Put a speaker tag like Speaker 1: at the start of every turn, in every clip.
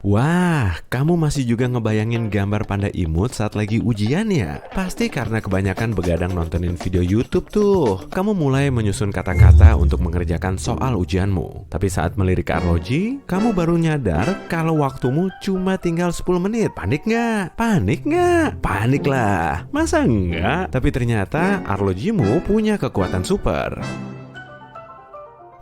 Speaker 1: Wah, kamu masih juga ngebayangin gambar panda imut saat lagi ujian ya? Pasti karena kebanyakan begadang nontonin video YouTube tuh. Kamu mulai menyusun kata-kata untuk mengerjakan soal ujianmu. Tapi saat melirik arloji, kamu baru nyadar kalau waktumu cuma tinggal 10 menit. Panik nggak? Panik nggak? Panik lah. Masa enggak? Tapi ternyata arlojimu punya kekuatan super.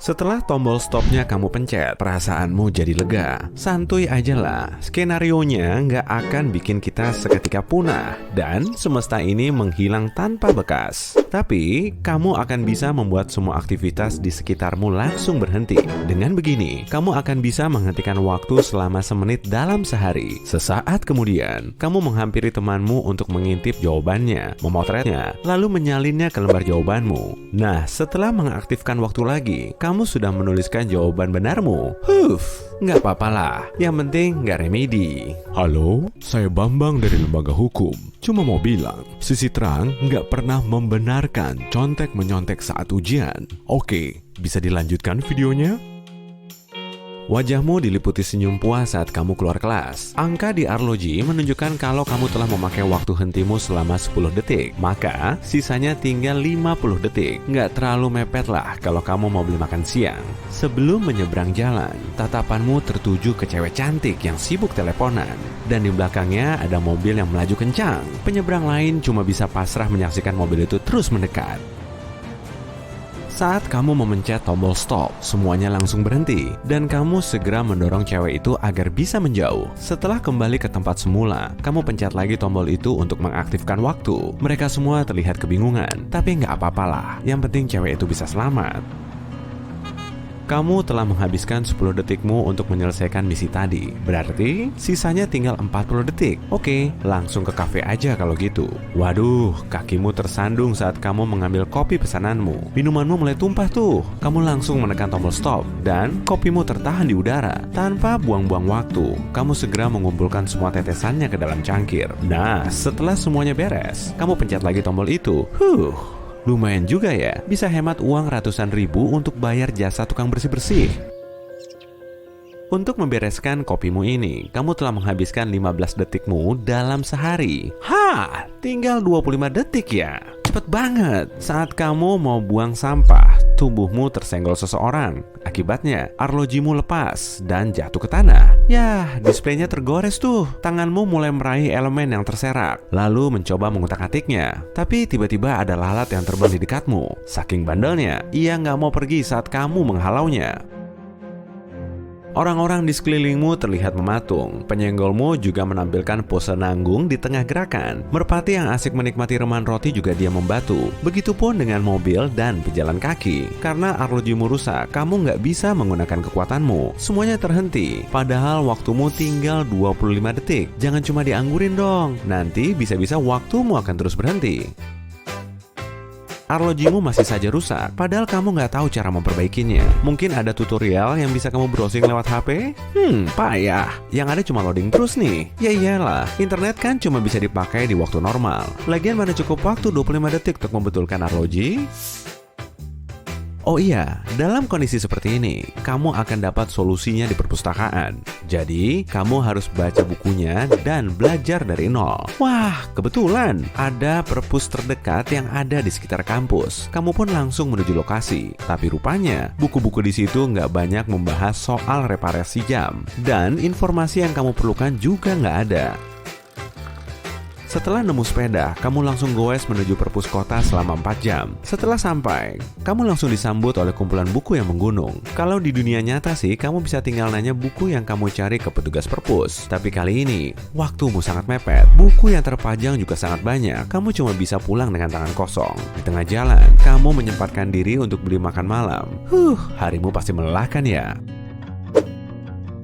Speaker 1: Setelah tombol stopnya kamu pencet, perasaanmu jadi lega. Santuy aja lah, skenarionya nggak akan bikin kita seketika punah dan semesta ini menghilang tanpa bekas. Tapi, kamu akan bisa membuat semua aktivitas di sekitarmu langsung berhenti. Dengan begini, kamu akan bisa menghentikan waktu selama semenit dalam sehari. Sesaat kemudian, kamu menghampiri temanmu untuk mengintip jawabannya, memotretnya, lalu menyalinnya ke lembar jawabanmu. Nah, setelah mengaktifkan waktu lagi, kamu sudah menuliskan jawaban benarmu. Nggak apa-apa lah. Yang penting nggak remedi.
Speaker 2: Halo, saya Bambang dari Lembaga Hukum. Cuma mau bilang, Sisi Terang nggak pernah membenarkan contek-menyontek saat ujian. Oke, bisa dilanjutkan videonya?
Speaker 1: Wajahmu diliputi senyum puas saat kamu keluar kelas. Angka di arloji menunjukkan kalau kamu telah memakai waktu hentimu selama 10 detik. Maka, sisanya tinggal 50 detik. Nggak terlalu mepet lah kalau kamu mau beli makan siang. Sebelum menyeberang jalan, tatapanmu tertuju ke cewek cantik yang sibuk teleponan. Dan di belakangnya ada mobil yang melaju kencang. Penyeberang lain cuma bisa pasrah menyaksikan mobil itu terus mendekat. Saat kamu memencet tombol stop, semuanya langsung berhenti dan kamu segera mendorong cewek itu agar bisa menjauh. Setelah kembali ke tempat semula, kamu pencet lagi tombol itu untuk mengaktifkan waktu. Mereka semua terlihat kebingungan, tapi nggak apa-apalah. Yang penting cewek itu bisa selamat. Kamu telah menghabiskan 10 detikmu untuk menyelesaikan misi tadi. Berarti sisanya tinggal 40 detik. Oke, langsung ke kafe aja kalau gitu. Waduh, kakimu tersandung saat kamu mengambil kopi pesananmu. Minumanmu mulai tumpah tuh. Kamu langsung menekan tombol stop dan kopimu tertahan di udara. Tanpa buang-buang waktu, kamu segera mengumpulkan semua tetesannya ke dalam cangkir. Nah, setelah semuanya beres, kamu pencet lagi tombol itu. Lumayan juga ya, bisa hemat uang ratusan ribu untuk bayar jasa tukang bersih-bersih. Untuk membereskan kopimu ini, kamu telah menghabiskan 15 detikmu dalam sehari. Tinggal 25 detik ya. Cepet banget. Saat kamu mau buang sampah, tubuhmu tersenggol seseorang. Akibatnya, arlojimu lepas dan jatuh ke tanah. Yah, displaynya tergores tuh. Tanganmu mulai meraih elemen yang terserak, lalu mencoba mengutak-atiknya. Tapi tiba-tiba ada lalat yang terbang di dekatmu. Saking bandelnya, ia nggak mau pergi saat kamu menghalaunya. Orang-orang di sekelilingmu terlihat mematung. Penyenggolmu juga menampilkan pose nanggung di tengah gerakan. Merpati yang asik menikmati reman roti juga diam membatu. Begitupun dengan mobil dan pejalan kaki. Karena arlojimu rusak, kamu nggak bisa menggunakan kekuatanmu. Semuanya terhenti. Padahal waktumu tinggal 25 detik. Jangan cuma dianggurin dong. Nanti bisa-bisa waktumu akan terus berhenti. Arlojimu masih saja rusak, padahal kamu nggak tahu cara memperbaikinya. Mungkin ada tutorial yang bisa kamu browsing lewat HP? Payah. Yang ada cuma loading terus nih. Ya iyalah, internet kan cuma bisa dipakai di waktu normal. Lagian mana cukup waktu 25 detik untuk membetulkan arloji? Oh iya, dalam kondisi seperti ini, kamu akan dapat solusinya di perpustakaan. Jadi, kamu harus baca bukunya dan belajar dari nol. Wah, kebetulan ada perpus terdekat yang ada di sekitar kampus. Kamu pun langsung menuju lokasi. Tapi rupanya, buku-buku di situ nggak banyak membahas soal reparasi jam. Dan informasi yang kamu perlukan juga nggak ada. Setelah nemu sepeda, kamu langsung goes menuju perpus kota selama 4 jam. Setelah sampai, kamu langsung disambut oleh kumpulan buku yang menggunung. Kalau di dunia nyata sih, kamu bisa tinggal nanya buku yang kamu cari ke petugas perpus. Tapi kali ini, waktumu sangat mepet. Buku yang terpajang juga sangat banyak. Kamu cuma bisa pulang dengan tangan kosong. Di tengah jalan, kamu menyempatkan diri untuk beli makan malam. Harimu pasti melelahkan ya.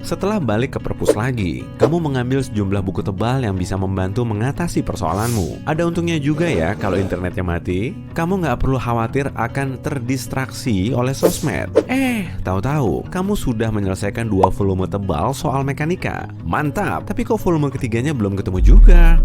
Speaker 1: Setelah balik ke perpus lagi, kamu mengambil sejumlah buku tebal yang bisa membantu mengatasi persoalanmu. Ada untungnya juga ya kalau internetnya mati. Kamu nggak perlu khawatir akan terdistraksi oleh sosmed. Tahu-tahu kamu sudah menyelesaikan 2 volume tebal soal mekanika. Mantap, tapi kok volume ketiganya belum ketemu juga?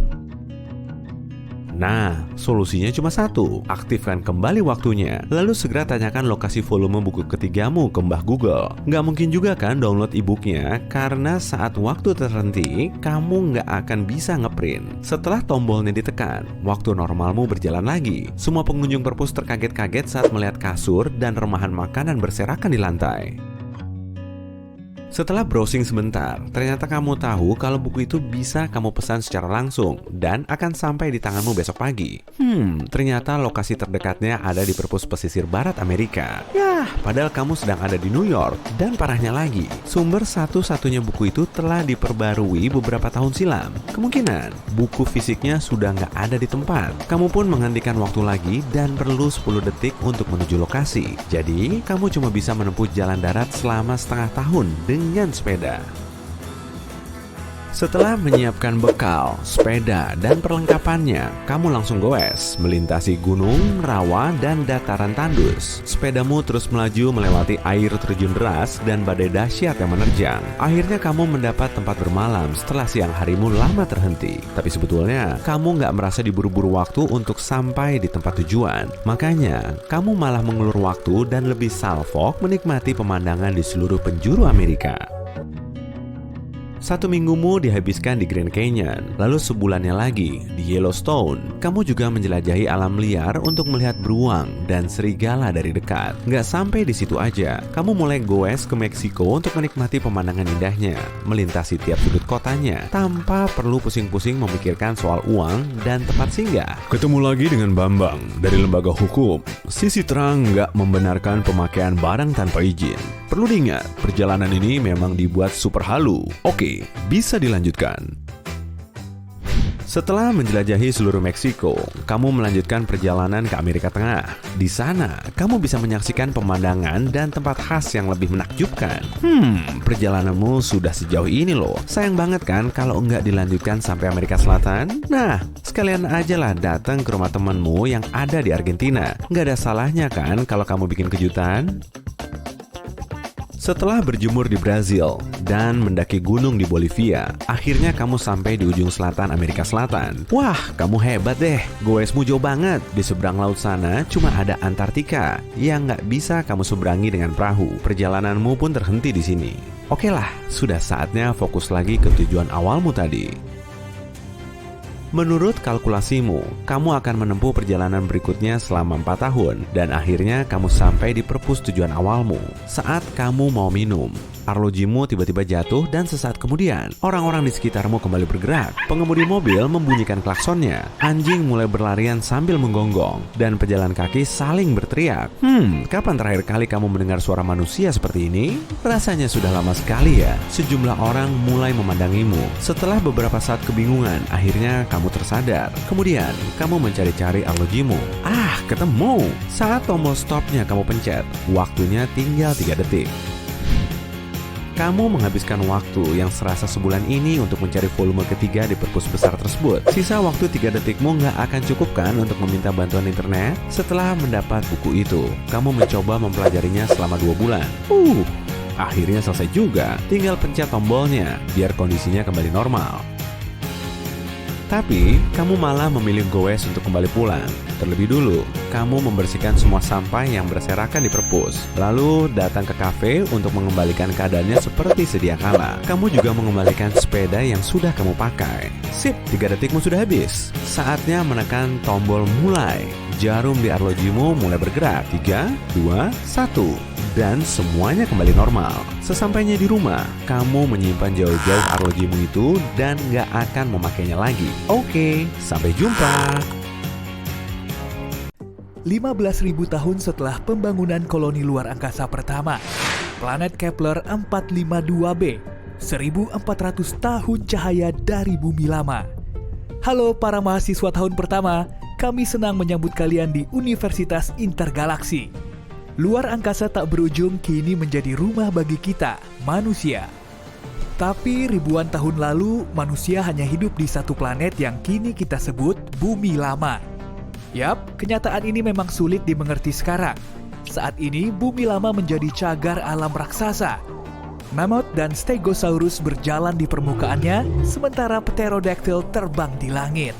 Speaker 1: Nah, solusinya cuma satu. Aktifkan kembali waktunya, lalu segera tanyakan lokasi volume buku ketigamu ke Mbah Google. Nggak mungkin juga kan download e-booknya, karena saat waktu terhenti, kamu nggak akan bisa ngeprint. Setelah tombolnya ditekan, waktu normalmu berjalan lagi. Semua pengunjung perpus terkaget-kaget saat melihat kasur dan remahan makanan berserakan di lantai. Setelah browsing sebentar, ternyata kamu tahu kalau buku itu bisa kamu pesan secara langsung dan akan sampai di tanganmu besok pagi. Ternyata lokasi terdekatnya ada di perpus pesisir barat Amerika. Yah, padahal kamu sedang ada di New York. Dan parahnya lagi, sumber satu-satunya buku itu telah diperbarui beberapa tahun silam. Kemungkinan buku fisiknya sudah nggak ada di tempat. Kamu pun menghentikan waktu lagi dan perlu 10 detik untuk menuju lokasi. Jadi, kamu cuma bisa menempuh jalan darat selama setengah tahun dengan sepeda. Setelah menyiapkan bekal, sepeda, dan perlengkapannya, kamu langsung goes, melintasi gunung, rawa, dan dataran tandus. Sepedamu terus melaju melewati air terjun deras dan badai dahsyat yang menerjang. Akhirnya kamu mendapat tempat bermalam setelah siang harimu lama terhenti. Tapi sebetulnya, kamu nggak merasa diburu-buru waktu untuk sampai di tempat tujuan. Makanya, kamu malah mengulur waktu dan lebih salfok menikmati pemandangan di seluruh penjuru Amerika. 1 minggumu dihabiskan di Grand Canyon, lalu sebulannya lagi di Yellowstone. Kamu juga menjelajahi alam liar untuk melihat beruang dan serigala dari dekat. Nggak sampai di situ aja, kamu mulai goes ke Meksiko untuk menikmati pemandangan indahnya, melintasi tiap sudut kotanya, tanpa perlu pusing-pusing memikirkan soal uang dan tempat singgah.
Speaker 2: Ketemu lagi dengan Bambang dari Lembaga Hukum. Sisi terang nggak membenarkan pemakaian barang tanpa izin. Perlu diingat, perjalanan ini memang dibuat super halu. Oke, bisa dilanjutkan.
Speaker 1: Setelah menjelajahi seluruh Meksiko, kamu melanjutkan perjalanan ke Amerika Tengah. Di sana, kamu bisa menyaksikan pemandangan dan tempat khas yang lebih menakjubkan. Perjalananmu sudah sejauh ini loh. Sayang banget kan kalau nggak dilanjutkan sampai Amerika Selatan? Nah, sekalian aja lah datang ke rumah temanmu yang ada di Argentina. Nggak ada salahnya kan kalau kamu bikin kejutan? Setelah berjemur di Brazil dan mendaki gunung di Bolivia, akhirnya kamu sampai di ujung selatan Amerika Selatan. Wah, kamu hebat deh. Goesmu jauh banget. Di seberang laut sana cuma ada Antartika yang nggak bisa kamu seberangi dengan perahu. Perjalananmu pun terhenti di sini. Oke lah, sudah saatnya fokus lagi ke tujuan awalmu tadi. Menurut kalkulasimu, kamu akan menempuh perjalanan berikutnya selama 4 tahun dan akhirnya kamu sampai di perpus tujuan awalmu. Saat kamu mau minum, arlojimu tiba-tiba jatuh dan sesaat kemudian, orang-orang di sekitarmu kembali bergerak. Pengemudi mobil membunyikan klaksonnya, anjing mulai berlarian sambil menggonggong, dan pejalan kaki saling berteriak. Kapan terakhir kali kamu mendengar suara manusia seperti ini? Rasanya sudah lama sekali ya. Sejumlah orang mulai memandangimu. Setelah beberapa saat kebingungan, akhirnya kamu tersadar. Kemudian, kamu mencari-cari arlojimu. Ketemu! Saat tombol stopnya kamu pencet, waktunya tinggal 3 detik. Kamu menghabiskan waktu yang serasa sebulan ini untuk mencari volume ketiga di perpus besar tersebut. Sisa waktu 3 detikmu nggak akan cukup kan untuk meminta bantuan internet? Setelah mendapat buku itu, kamu mencoba mempelajarinya selama 2 bulan. Akhirnya selesai juga. Tinggal pencet tombolnya, biar kondisinya kembali normal. Tapi, kamu malah memilih goes untuk kembali pulang. Terlebih dulu, kamu membersihkan semua sampah yang berserakan di perpus. Lalu datang ke kafe untuk mengembalikan keadaannya seperti sedia kala. Kamu juga mengembalikan sepeda yang sudah kamu pakai. Sip, 3 detikmu sudah habis. Saatnya menekan tombol mulai. Jarum di arlojimu mulai bergerak. 3, 2, 1. Dan semuanya kembali normal. Sesampainya di rumah, kamu menyimpan jauh-jauh arlojimu itu dan gak akan memakainya lagi. Oke, sampai jumpa.
Speaker 3: 15.000 tahun setelah pembangunan koloni luar angkasa pertama, planet Kepler 452b, 1400 tahun cahaya dari bumi lama. Halo para mahasiswa tahun pertama, kami senang menyambut kalian di Universitas Intergalaksi. Luar angkasa tak berujung kini menjadi rumah bagi kita, manusia. Tapi ribuan tahun lalu, manusia hanya hidup di satu planet yang kini kita sebut Bumi Lama. Yap, kenyataan ini memang sulit dimengerti sekarang. Saat ini, Bumi Lama menjadi cagar alam raksasa. Mammoth dan Stegosaurus berjalan di permukaannya, sementara Pterodactyl terbang di langit.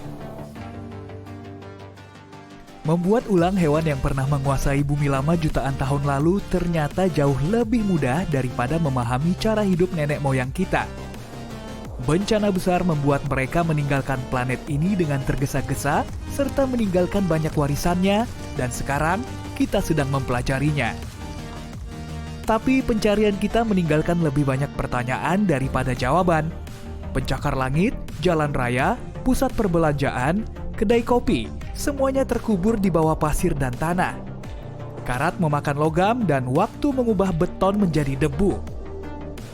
Speaker 3: Membuat ulang hewan yang pernah menguasai bumi lama jutaan tahun lalu ternyata jauh lebih mudah daripada memahami cara hidup nenek moyang kita. Bencana besar membuat mereka meninggalkan planet ini dengan tergesa-gesa serta meninggalkan banyak warisannya, dan sekarang kita sedang mempelajarinya. Tapi pencarian kita meninggalkan lebih banyak pertanyaan daripada jawaban. Pencakar langit, jalan raya, pusat perbelanjaan, kedai kopi, semuanya terkubur di bawah pasir dan tanah. Karat memakan logam dan waktu mengubah beton menjadi debu.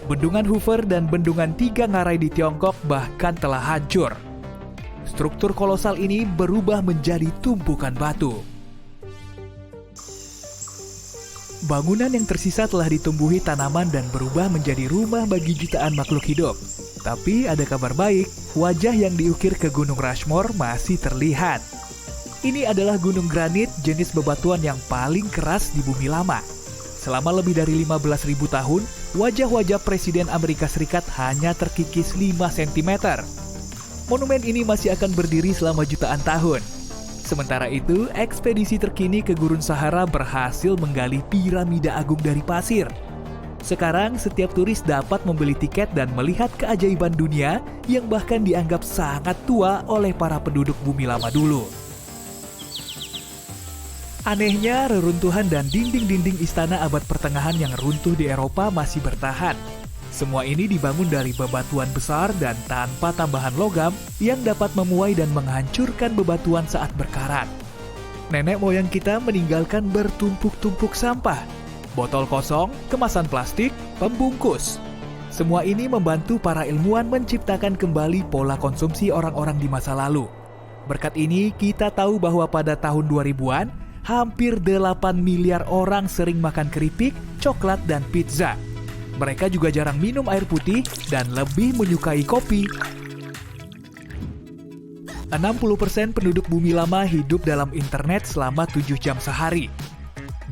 Speaker 3: Bendungan Hoover dan bendungan Tiga Ngarai di Tiongkok bahkan telah hancur. Struktur kolosal ini berubah menjadi tumpukan batu. Bangunan yang tersisa telah ditumbuhi tanaman dan berubah menjadi rumah bagi jutaan makhluk hidup. Tapi ada kabar baik, wajah yang diukir ke Gunung Rushmore masih terlihat. Ini adalah gunung granit jenis bebatuan yang paling keras di bumi lama. Selama lebih dari 15.000 tahun, wajah-wajah Presiden Amerika Serikat hanya terkikis 5 cm. Monumen ini masih akan berdiri selama jutaan tahun. Sementara itu, ekspedisi terkini ke Gurun Sahara berhasil menggali piramida agung dari pasir. Sekarang, setiap turis dapat membeli tiket dan melihat keajaiban dunia yang bahkan dianggap sangat tua oleh para penduduk bumi lama dulu. Anehnya, reruntuhan dan dinding-dinding istana abad pertengahan yang runtuh di Eropa masih bertahan. Semua ini dibangun dari bebatuan besar dan tanpa tambahan logam yang dapat memuai dan menghancurkan bebatuan saat berkarat. Nenek moyang kita meninggalkan bertumpuk-tumpuk sampah, botol kosong, kemasan plastik, pembungkus. Semua ini membantu para ilmuwan menciptakan kembali pola konsumsi orang-orang di masa lalu. Berkat ini, kita tahu bahwa pada tahun 2000-an, hampir 8 miliar orang sering makan keripik, coklat, dan pizza. Mereka juga jarang minum air putih dan lebih menyukai kopi. 60% penduduk bumi lama hidup dalam internet selama 7 jam sehari.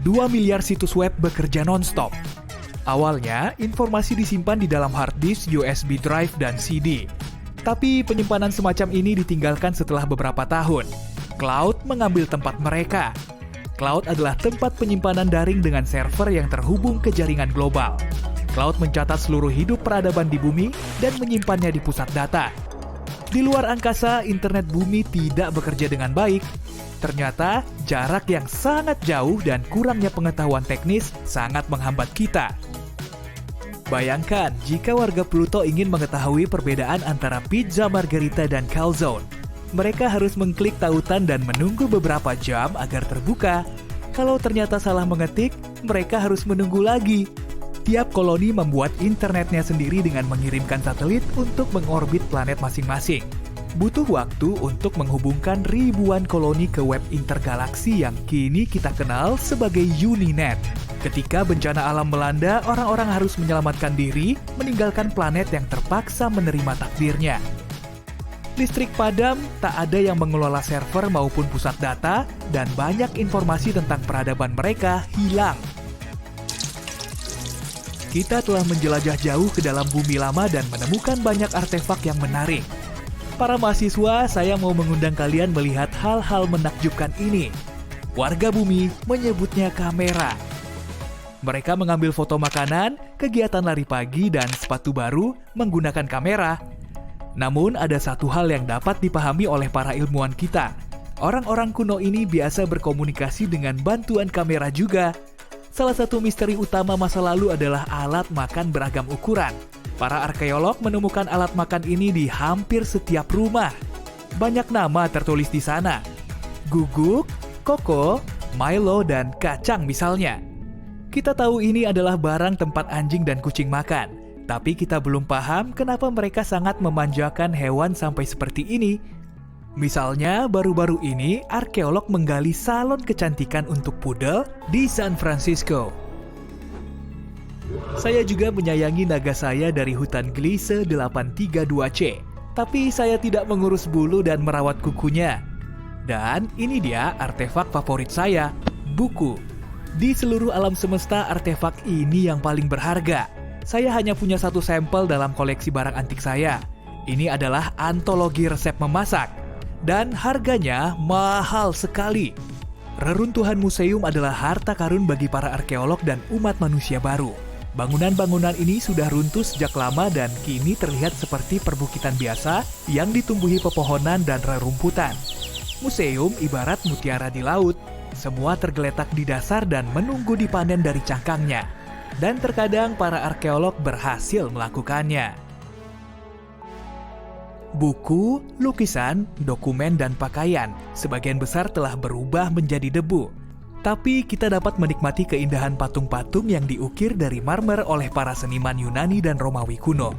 Speaker 3: 2 miliar situs web bekerja non-stop. Awalnya, informasi disimpan di dalam hard disk, USB drive, dan CD. Tapi penyimpanan semacam ini ditinggalkan setelah beberapa tahun. Cloud mengambil tempat mereka. Cloud adalah tempat penyimpanan daring dengan server yang terhubung ke jaringan global. Cloud mencatat seluruh hidup peradaban di bumi dan menyimpannya di pusat data. Di luar angkasa, internet bumi tidak bekerja dengan baik. Ternyata, jarak yang sangat jauh dan kurangnya pengetahuan teknis sangat menghambat kita. Bayangkan jika warga Pluto ingin mengetahui perbedaan antara pizza margherita dan calzone. Mereka harus mengklik tautan dan menunggu beberapa jam agar terbuka. Kalau ternyata salah mengetik, mereka harus menunggu lagi. Tiap koloni membuat internetnya sendiri dengan mengirimkan satelit untuk mengorbit planet masing-masing. Butuh waktu untuk menghubungkan ribuan koloni ke web intergalaksi yang kini kita kenal sebagai Uninet. Ketika bencana alam melanda, orang-orang harus menyelamatkan diri, meninggalkan planet yang terpaksa menerima takdirnya. Listrik padam, tak ada yang mengelola server maupun pusat data, dan banyak informasi tentang peradaban mereka hilang. Kita telah menjelajah jauh ke dalam bumi lama dan menemukan banyak artefak yang menarik. Para mahasiswa, saya mau mengundang kalian melihat hal-hal menakjubkan ini. Warga bumi menyebutnya kamera. Mereka mengambil foto makanan, kegiatan lari pagi, dan sepatu baru menggunakan kamera. Namun ada satu hal yang dapat dipahami oleh para ilmuwan kita. Orang-orang kuno ini biasa berkomunikasi dengan bantuan kamera juga. Salah satu misteri utama masa lalu adalah alat makan beragam ukuran. Para arkeolog menemukan alat makan ini di hampir setiap rumah. Banyak nama tertulis di sana. Guguk, koko, Milo, dan kacang misalnya. Kita tahu ini adalah barang tempat anjing dan kucing makan. Tapi kita belum paham kenapa mereka sangat memanjakan hewan sampai seperti ini. Misalnya, baru-baru ini arkeolog menggali salon kecantikan untuk pudel di San Francisco. Saya juga menyayangi naga saya dari hutan Gliese 832C. Tapi saya tidak mengurus bulu dan merawat kukunya. Dan ini dia artefak favorit saya, buku. Di seluruh alam semesta, artefak ini yang paling berharga. Saya hanya punya satu sampel dalam koleksi barang antik saya. Ini adalah antologi resep memasak. Dan harganya mahal sekali. Reruntuhan museum adalah harta karun bagi para arkeolog dan umat manusia baru. Bangunan-bangunan ini sudah runtuh sejak lama dan kini terlihat seperti perbukitan biasa yang ditumbuhi pepohonan dan rerumputan. Museum ibarat mutiara di laut. Semua tergeletak di dasar dan menunggu dipanen dari cangkangnya. Dan terkadang para arkeolog berhasil melakukannya. Buku, lukisan, dokumen, dan pakaian sebagian besar telah berubah menjadi debu. Tapi kita dapat menikmati keindahan patung-patung yang diukir dari marmer oleh para seniman Yunani dan Romawi kuno.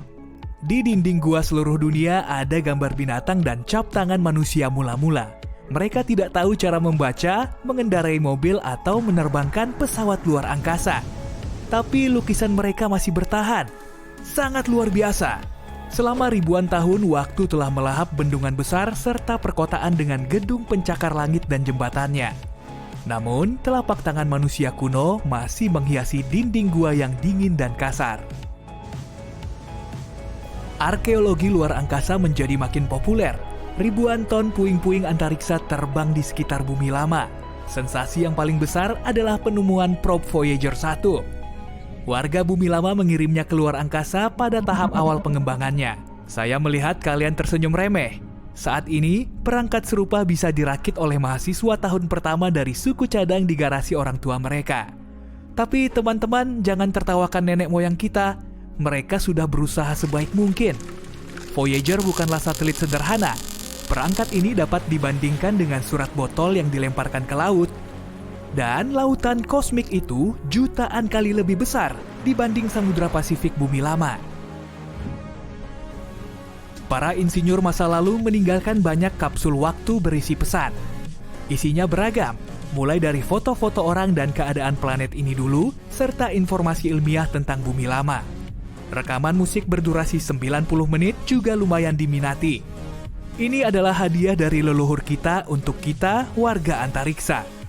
Speaker 3: Di dinding gua seluruh dunia ada gambar binatang dan cap tangan manusia mula-mula. Mereka tidak tahu cara membaca, mengendarai mobil, atau menerbangkan pesawat luar angkasa. Tapi lukisan mereka masih bertahan. Sangat luar biasa. Selama ribuan tahun, waktu telah melahap bendungan besar serta perkotaan dengan gedung pencakar langit dan jembatannya. Namun, telapak tangan manusia kuno masih menghiasi dinding gua yang dingin dan kasar. Arkeologi luar angkasa menjadi makin populer. Ribuan ton puing-puing antariksa terbang di sekitar bumi lama. Sensasi yang paling besar adalah penemuan probe Voyager 1. Warga bumi lama mengirimnya ke luar angkasa pada tahap awal pengembangannya. Saya melihat kalian tersenyum remeh. Saat ini, perangkat serupa bisa dirakit oleh mahasiswa tahun pertama dari suku cadang di garasi orang tua mereka. Tapi teman-teman, jangan tertawakan nenek moyang kita. Mereka sudah berusaha sebaik mungkin. Voyager bukanlah satelit sederhana. Perangkat ini dapat dibandingkan dengan surat botol yang dilemparkan ke laut. Dan lautan kosmik itu jutaan kali lebih besar dibanding Samudra Pasifik bumi lama. Para insinyur masa lalu meninggalkan banyak kapsul waktu berisi pesan. Isinya beragam, mulai dari foto-foto orang dan keadaan planet ini dulu, serta informasi ilmiah tentang bumi lama. Rekaman musik berdurasi 90 menit juga lumayan diminati. Ini adalah hadiah dari leluhur kita untuk kita, warga antariksa.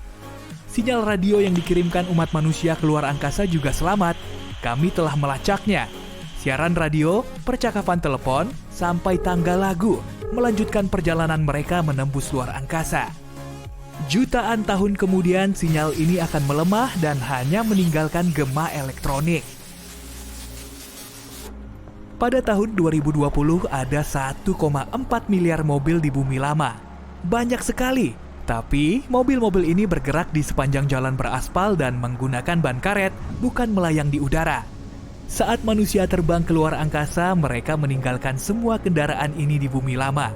Speaker 3: Sinyal radio yang dikirimkan umat manusia ke luar angkasa juga selamat. Kami telah melacaknya. Siaran radio, percakapan telepon, sampai tangga lagu melanjutkan perjalanan mereka menembus luar angkasa. Jutaan tahun kemudian sinyal ini akan melemah dan hanya meninggalkan gema elektronik. Pada tahun 2020 ada 1,4 miliar mobil di bumi lama. Banyak sekali. Tapi, mobil-mobil ini bergerak di sepanjang jalan beraspal dan menggunakan ban karet, bukan melayang di udara. Saat manusia terbang ke luar angkasa, mereka meninggalkan semua kendaraan ini di bumi lama.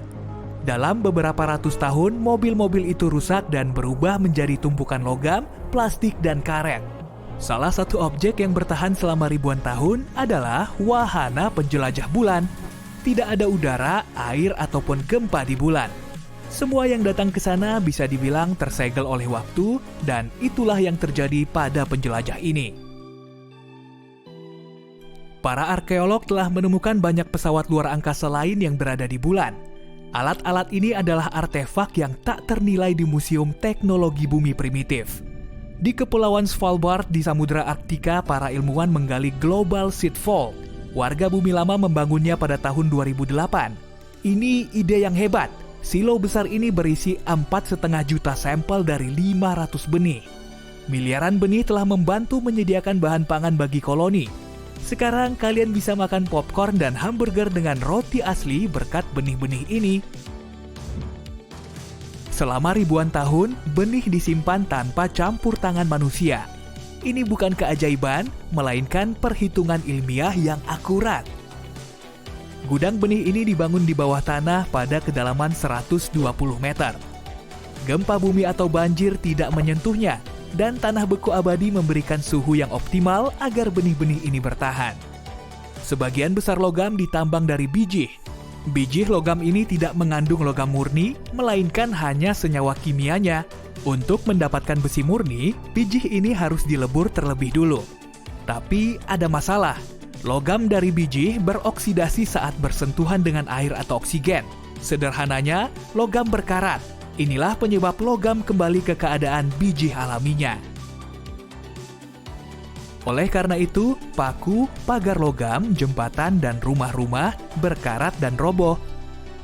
Speaker 3: Dalam beberapa ratus tahun, mobil-mobil itu rusak dan berubah menjadi tumpukan logam, plastik, dan karet. Salah satu objek yang bertahan selama ribuan tahun adalah wahana penjelajah bulan. Tidak ada udara, air, ataupun gempa di bulan. Semua yang datang ke sana bisa dibilang tersegel oleh waktu, dan itulah yang terjadi pada penjelajah ini. Para arkeolog telah menemukan banyak pesawat luar angkasa lain yang berada di bulan. Alat-alat ini adalah artefak yang tak ternilai di Museum Teknologi Bumi Primitif. Di Kepulauan Svalbard di Samudra Arktika, para ilmuwan menggali Global Seed Vault. Warga bumi lama membangunnya pada tahun 2008. Ini ide yang hebat. Silo besar ini berisi 4,5 juta sampel dari 500 benih. Miliaran benih telah membantu menyediakan bahan pangan bagi koloni. Sekarang kalian bisa makan popcorn dan hamburger dengan roti asli berkat benih-benih ini. Selama ribuan tahun, benih disimpan tanpa campur tangan manusia. Ini bukan keajaiban, melainkan perhitungan ilmiah yang akurat. Gudang benih ini dibangun di bawah tanah pada kedalaman 120 meter. Gempa bumi atau banjir tidak menyentuhnya, dan tanah beku abadi memberikan suhu yang optimal agar benih-benih ini bertahan. Sebagian besar logam ditambang dari bijih. Bijih logam ini tidak mengandung logam murni, melainkan hanya senyawa kimianya. Untuk mendapatkan besi murni, bijih ini harus dilebur terlebih dulu. Tapi ada masalah. Logam dari bijih beroksidasi saat bersentuhan dengan air atau oksigen. Sederhananya, logam berkarat. Inilah penyebab logam kembali ke keadaan bijih alaminya. Oleh karena itu, paku, pagar logam, jembatan, dan rumah-rumah berkarat dan roboh.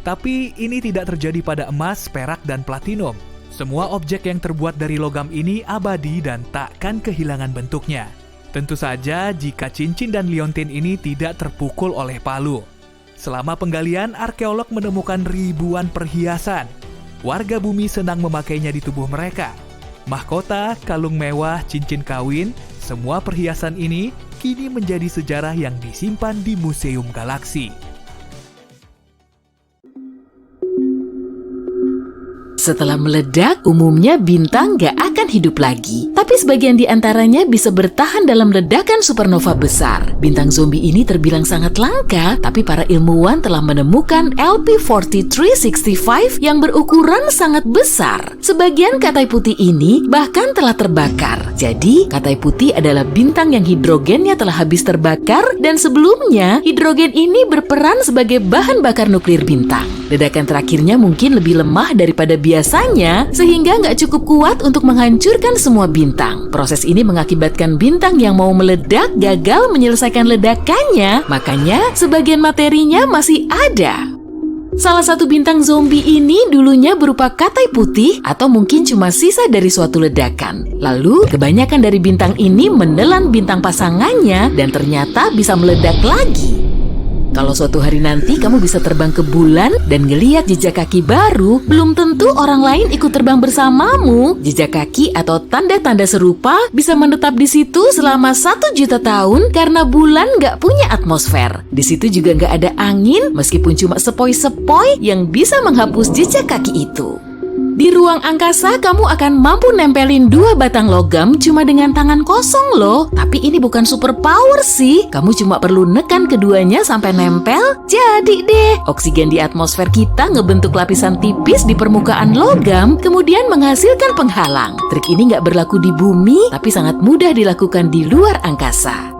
Speaker 3: Tapi ini tidak terjadi pada emas, perak, dan platinum. Semua objek yang terbuat dari logam ini abadi dan takkan kehilangan bentuknya. Tentu saja jika cincin dan liontin ini tidak terpukul oleh palu. Selama penggalian, arkeolog menemukan ribuan perhiasan. Warga bumi senang memakainya di tubuh mereka. Mahkota, kalung mewah, cincin kawin, semua perhiasan ini kini menjadi sejarah yang disimpan di Museum Galaksi.
Speaker 4: Setelah meledak, umumnya bintang gak akan hidup lagi. Tapi sebagian di antaranya bisa bertahan dalam ledakan supernova besar. Bintang zombie ini terbilang sangat langka, tapi para ilmuwan telah menemukan LP4365 yang berukuran sangat besar. Sebagian katai putih ini bahkan telah terbakar. Jadi, katai putih adalah bintang yang hidrogennya telah habis terbakar dan sebelumnya hidrogen ini berperan sebagai bahan bakar nuklir bintang. Ledakan terakhirnya mungkin lebih lemah daripada biasanya, sehingga nggak cukup kuat untuk menghancurkan semua bintang. Proses ini mengakibatkan bintang yang mau meledak gagal menyelesaikan ledakannya, makanya sebagian materinya masih ada. Salah satu bintang zombie ini dulunya berupa katai putih atau mungkin cuma sisa dari suatu ledakan. Lalu, kebanyakan dari bintang ini menelan bintang pasangannya dan ternyata bisa meledak lagi. Kalau suatu hari nanti kamu bisa terbang ke bulan dan ngeliat jejak kaki baru, belum tentu orang lain ikut terbang bersamamu. Jejak kaki atau tanda-tanda serupa bisa menetap di situ selama 1 juta tahun karena bulan nggak punya atmosfer. Di situ juga nggak ada angin, meskipun cuma sepoi-sepoi yang bisa menghapus jejak kaki itu. Di ruang angkasa, kamu akan mampu nempelin 2 batang logam cuma dengan tangan kosong loh. Tapi ini bukan super power sih. Kamu cuma perlu nekan keduanya sampai nempel. Jadi deh, oksigen di atmosfer kita ngebentuk lapisan tipis di permukaan logam, kemudian menghasilkan penghalang. Trik ini nggak berlaku di bumi, tapi sangat mudah dilakukan di luar angkasa.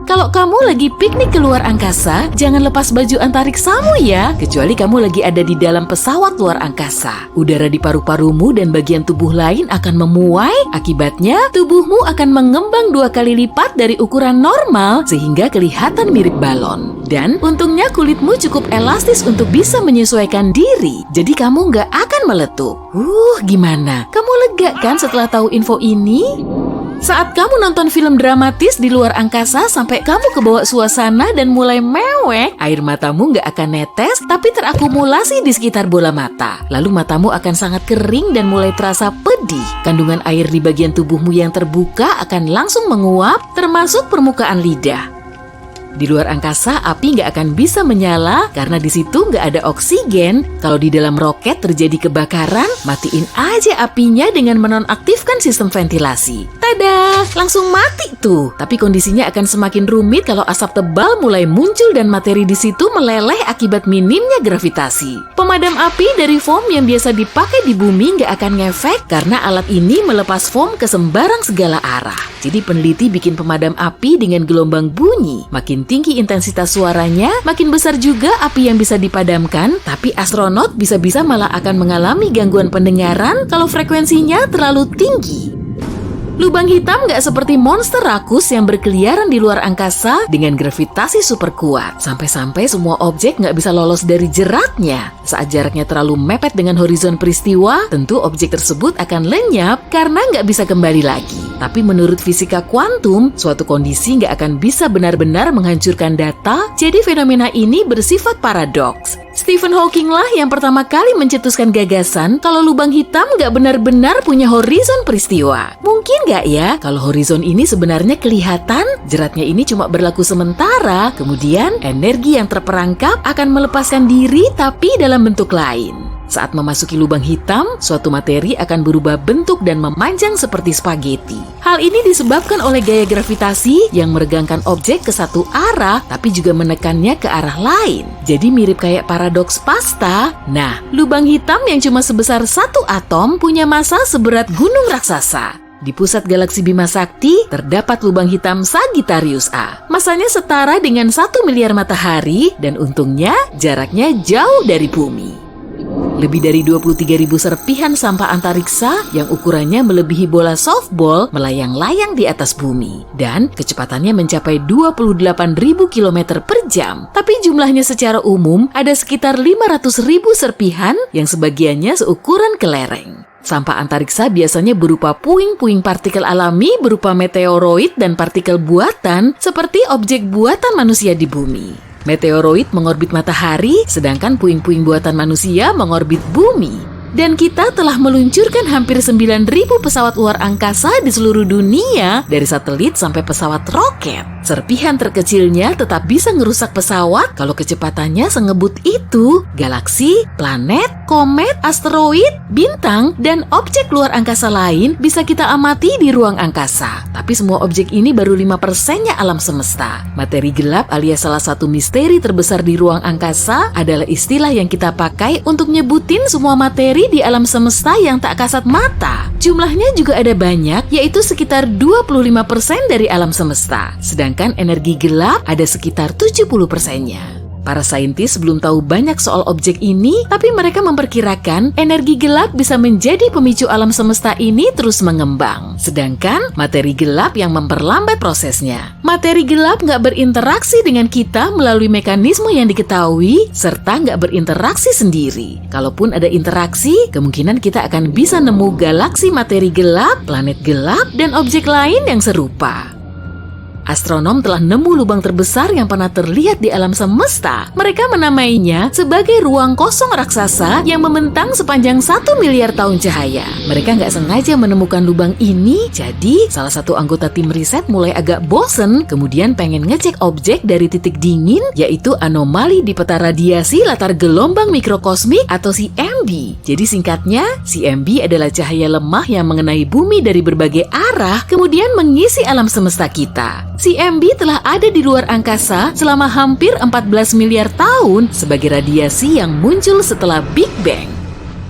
Speaker 4: Kalau kamu lagi piknik keluar angkasa, jangan lepas baju antariksamu ya, kecuali kamu lagi ada di dalam pesawat luar angkasa. Udara di paru-parumu dan bagian tubuh lain akan memuai, akibatnya tubuhmu akan mengembang 2 kali lipat dari ukuran normal sehingga kelihatan mirip balon. Dan untungnya kulitmu cukup elastis untuk bisa menyesuaikan diri, jadi kamu nggak akan meletup. Gimana? Kamu lega kan setelah tahu info ini? Saat kamu nonton film dramatis di luar angkasa sampai kamu kebawa suasana dan mulai mewek, air matamu nggak akan netes tapi terakumulasi di sekitar bola mata. Lalu matamu akan sangat kering dan mulai terasa pedih. Kandungan air di bagian tubuhmu yang terbuka akan langsung menguap, termasuk permukaan lidah. Di luar angkasa, api nggak akan bisa menyala karena di situ nggak ada oksigen. Kalau di dalam roket terjadi kebakaran, matiin aja apinya dengan menonaktifkan sistem ventilasi. Tada! Langsung mati tuh. Tapi kondisinya akan semakin rumit kalau asap tebal mulai muncul dan materi di situ meleleh akibat minimnya gravitasi. Pemadam api dari foam yang biasa dipakai di bumi nggak akan ngefek karena alat ini melepas foam ke sembarang segala arah. Jadi peneliti bikin pemadam api dengan gelombang bunyi. Makin tinggi intensitas suaranya, makin besar juga api yang bisa dipadamkan, tapi astronot bisa-bisa malah akan mengalami gangguan pendengaran kalau frekuensinya terlalu tinggi. Lubang hitam nggak seperti monster rakus yang berkeliaran di luar angkasa dengan gravitasi super kuat. Sampai-sampai semua objek nggak bisa lolos dari jeratnya. Saat jaraknya terlalu mepet dengan horizon peristiwa, tentu objek tersebut akan lenyap karena nggak bisa kembali lagi. Tapi menurut fisika kuantum, suatu kondisi nggak akan bisa benar-benar menghancurkan data, jadi fenomena ini bersifat paradoks. Stephen Hawking lah yang pertama kali mencetuskan gagasan kalau lubang hitam nggak benar-benar punya horizon peristiwa. Mungkin nggak ya kalau horizon ini sebenarnya kelihatan, jeratnya ini cuma berlaku sementara, kemudian energi yang terperangkap akan melepaskan diri tapi dalam bentuk lain. Saat memasuki lubang hitam, suatu materi akan berubah bentuk dan memanjang seperti spaghetti. Hal ini disebabkan oleh gaya gravitasi yang meregangkan objek ke satu arah, tapi juga menekannya ke arah lain. Jadi mirip kayak paradoks pasta. Nah, lubang hitam yang cuma sebesar 1 atom punya massa seberat gunung raksasa. Di pusat galaksi Bima Sakti, terdapat lubang hitam Sagittarius A. Massanya setara dengan 1 miliar matahari, dan untungnya jaraknya jauh dari bumi. Lebih dari 23.000 serpihan sampah antariksa yang ukurannya melebihi bola softball melayang-layang di atas bumi. Dan kecepatannya mencapai 28.000 km per jam. Tapi jumlahnya secara umum ada sekitar 500.000 serpihan yang sebagiannya seukuran kelereng. Sampah antariksa biasanya berupa puing-puing partikel alami berupa meteoroid dan partikel buatan seperti objek buatan manusia di bumi. Meteoroid mengorbit matahari, sedangkan puing-puing buatan manusia mengorbit bumi. Dan kita telah meluncurkan hampir 9.000 pesawat luar angkasa di seluruh dunia, dari satelit sampai pesawat roket. Serpihan terkecilnya tetap bisa ngerusak pesawat kalau kecepatannya sengebut itu. Galaksi, planet, komet, asteroid, bintang, dan objek luar angkasa lain bisa kita amati di ruang angkasa. Tapi semua objek ini baru 5%-nya alam semesta. Materi gelap alias salah satu misteri terbesar di ruang angkasa adalah istilah yang kita pakai untuk nyebutin semua materi di alam semesta yang tak kasat mata. Jumlahnya juga ada banyak, yaitu sekitar 25% dari alam semesta. Sedangkan energi gelap ada sekitar 70%-nya. Para saintis belum tahu banyak soal objek ini, tapi mereka memperkirakan energi gelap bisa menjadi pemicu alam semesta ini terus mengembang. Sedangkan materi gelap yang memperlambat prosesnya. Materi gelap nggak berinteraksi dengan kita melalui mekanisme yang diketahui, serta nggak berinteraksi sendiri. Kalaupun ada interaksi, kemungkinan kita akan bisa nemu galaksi materi gelap, planet gelap, dan objek lain yang serupa. Astronom telah nemu lubang terbesar yang pernah terlihat di alam semesta. Mereka menamainya sebagai ruang kosong raksasa yang membentang sepanjang 1 miliar tahun cahaya. Mereka nggak sengaja menemukan lubang ini, jadi salah satu anggota tim riset mulai agak bosen, kemudian pengen ngecek objek dari titik dingin, yaitu anomali di peta radiasi latar gelombang mikrokosmik atau CMB. Jadi singkatnya, CMB adalah cahaya lemah yang mengenai bumi dari berbagai arah, kemudian mengisi alam semesta kita. CMB telah ada di luar angkasa selama hampir 14 miliar tahun sebagai radiasi yang muncul setelah Big Bang.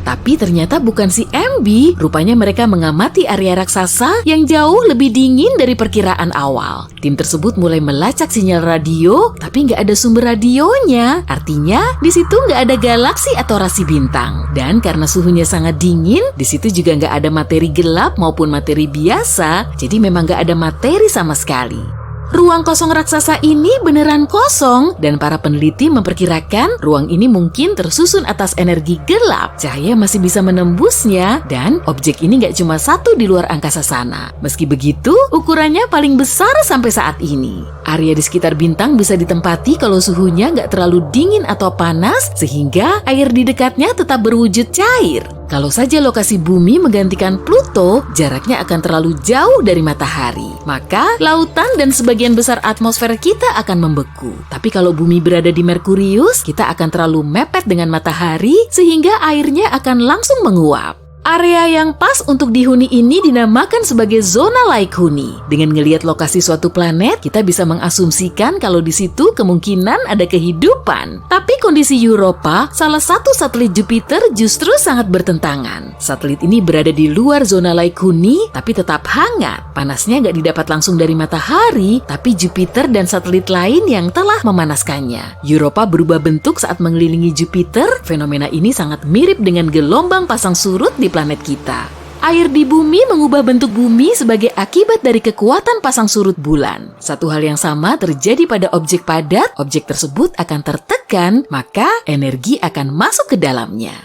Speaker 4: Tapi ternyata bukan CMB, rupanya mereka mengamati area raksasa yang jauh lebih dingin dari perkiraan awal. Tim tersebut mulai melacak sinyal radio, tapi nggak ada sumber radionya. Artinya, di situ nggak ada galaksi atau rasi bintang. Dan karena suhunya sangat dingin, di situ juga nggak ada materi gelap maupun materi biasa, jadi memang nggak ada materi sama sekali. Ruang kosong raksasa ini beneran kosong, dan para peneliti memperkirakan ruang ini mungkin tersusun atas energi gelap. Cahaya masih bisa menembusnya, dan objek ini nggak cuma satu di luar angkasa sana. Meski begitu, ukurannya paling besar sampai saat ini. Area di sekitar bintang bisa ditempati kalau suhunya nggak terlalu dingin atau panas, sehingga air di dekatnya tetap berwujud cair. Kalau saja lokasi bumi menggantikan Pluto, jaraknya akan terlalu jauh dari matahari. Maka, lautan dan sebagian besar atmosfer kita akan membeku. Tapi kalau bumi berada di Merkurius, kita akan terlalu mepet dengan matahari, sehingga airnya akan langsung menguap. Area yang pas untuk dihuni ini dinamakan sebagai zona laik huni. Dengan ngelihat lokasi suatu planet, kita bisa mengasumsikan kalau di situ kemungkinan ada kehidupan. Tapi kondisi Europa, salah satu satelit Jupiter justru sangat bertentangan. Satelit ini berada di luar zona laik huni, tapi tetap hangat. Panasnya nggak didapat langsung dari matahari, tapi Jupiter dan satelit lain yang telah memanaskannya. Europa berubah bentuk saat mengelilingi Jupiter. Fenomena ini sangat mirip dengan gelombang pasang surut di planet kita. Air di bumi mengubah bentuk bumi sebagai akibat dari kekuatan pasang surut bulan. Satu hal yang sama terjadi pada objek padat, objek tersebut akan tertekan, maka energi akan masuk ke dalamnya.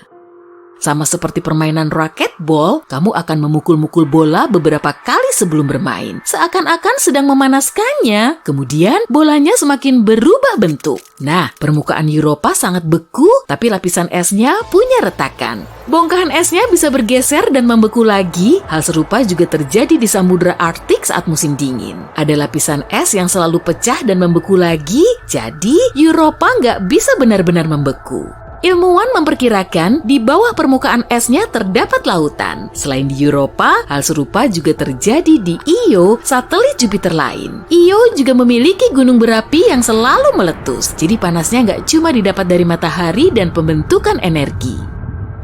Speaker 4: Sama seperti permainan racquetball, kamu akan memukul-mukul bola beberapa kali sebelum bermain. Seakan-akan sedang memanaskannya, kemudian bolanya semakin berubah bentuk. Nah, permukaan Europa sangat beku, tapi lapisan esnya punya retakan. Bongkahan esnya bisa bergeser dan membeku lagi. Hal serupa juga terjadi di Samudra Arktik saat musim dingin. Ada lapisan es yang selalu pecah dan membeku lagi, jadi Europa nggak bisa benar-benar membeku. Ilmuwan memperkirakan di bawah permukaan esnya terdapat lautan. Selain di Europa, hal serupa juga terjadi di Io, satelit Jupiter lain. Io juga memiliki gunung berapi yang selalu meletus, jadi panasnya nggak cuma didapat dari matahari dan pembentukan energi.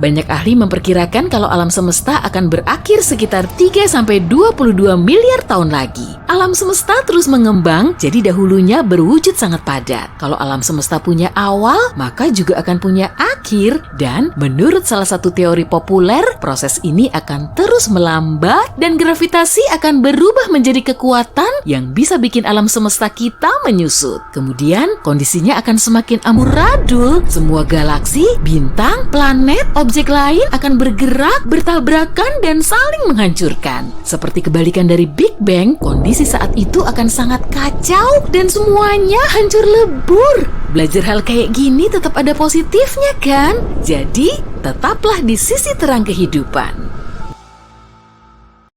Speaker 4: Banyak ahli memperkirakan kalau alam semesta akan berakhir sekitar 3-22 miliar tahun lagi. Alam semesta terus mengembang, jadi dahulunya berwujud sangat padat. Kalau alam semesta punya awal, maka juga akan punya akhir. Dan menurut salah satu teori populer, proses ini akan terus melambat dan gravitasi akan berubah menjadi kekuatan yang bisa bikin alam semesta kita menyusut. Kemudian kondisinya akan semakin amburadul. Semua galaksi, bintang, planet, objek lain akan bergerak, bertabrakan, dan saling menghancurkan. Seperti kebalikan dari Big Bang, kondisi saat itu akan sangat kacau dan semuanya hancur lebur. Belajar hal kayak gini tetap ada positifnya kan? Jadi, tetaplah di sisi terang kehidupan.